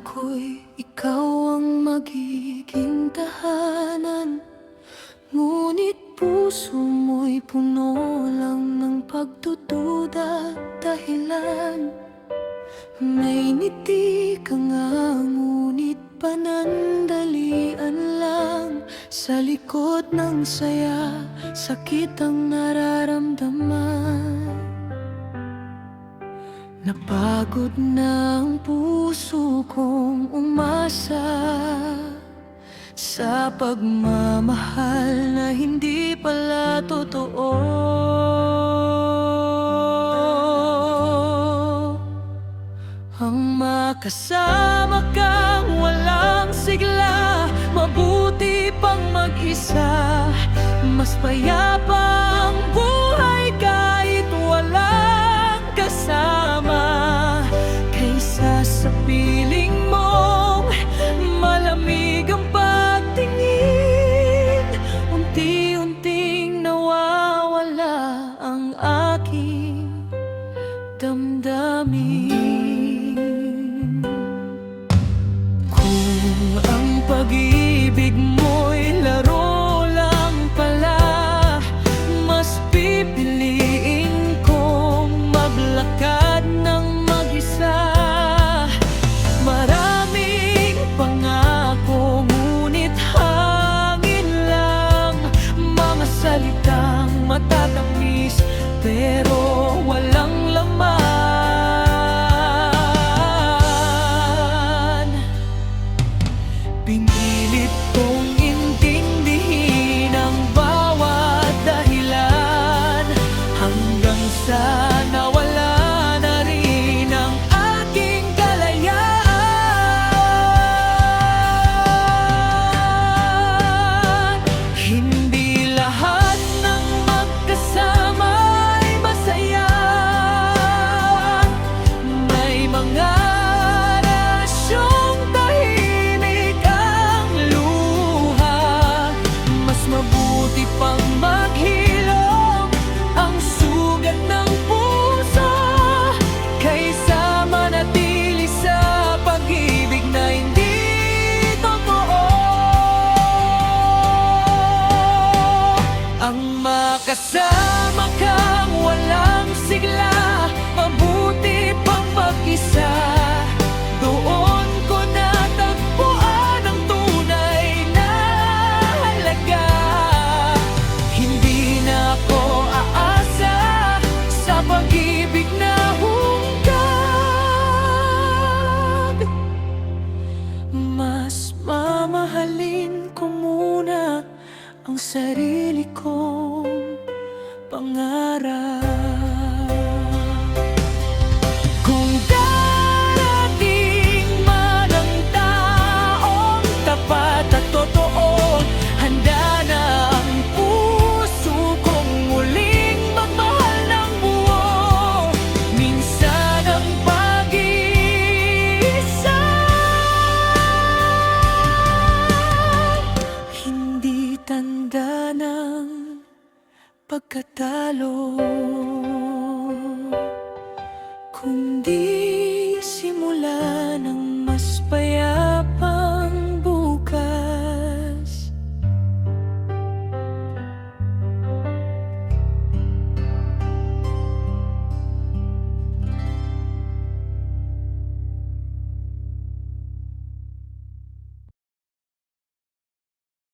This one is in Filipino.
ko'y ikaw ang magiging tahanan, ngunit puso mo'y puno lang ng pagdududa at dahilan. May ngiti ka nga, ngunit panandalian lang. Sa likod ng saya, sakit ang nararamdaman. Napagod na ang puso kong umasa sa pagmamahal na hindi pala totoo. Ang makasama kang walang sigla, mabuti pang mag-isa. Mas payapa ang buhay kahit walang kasama, kaysa sa piling mong malamig ang pagtingin. Unti-unting nawawala ang aking damdamin. Kung ang pag-ibig mo'y laro lang pala, mas pipiliin kong maglakad ng mag-isa. Maraming pangako, ngunit hangin lang. Mga salitang matatamis, pero walang laman. Pinilit kong intindihin ang bawat dahilan, hanggang sa nawala na rin ang aking kalayaan. Hindi lahat ng magkasama ay masaya. May mga relasyong tahimik ang luha. Mas mabuti pang maghilom ang sugat ng puso, kaysa manatili sa pag-ibig na hindi totoo. Ang makasama kang walang sigla, mabuti pang mag-isa. Doon ko natagpuan ang tunay na halaga. Hindi na ako aasa sa pag-ibig na hungkag. Mas mamahalin ko muna ang sarili kong pangarap. Kung darating man ang taong tapat at totoo, handa na ang puso kong muling magmahal ng buo. Minsan ang pag-iisa hindi tanda ng pagkatalo.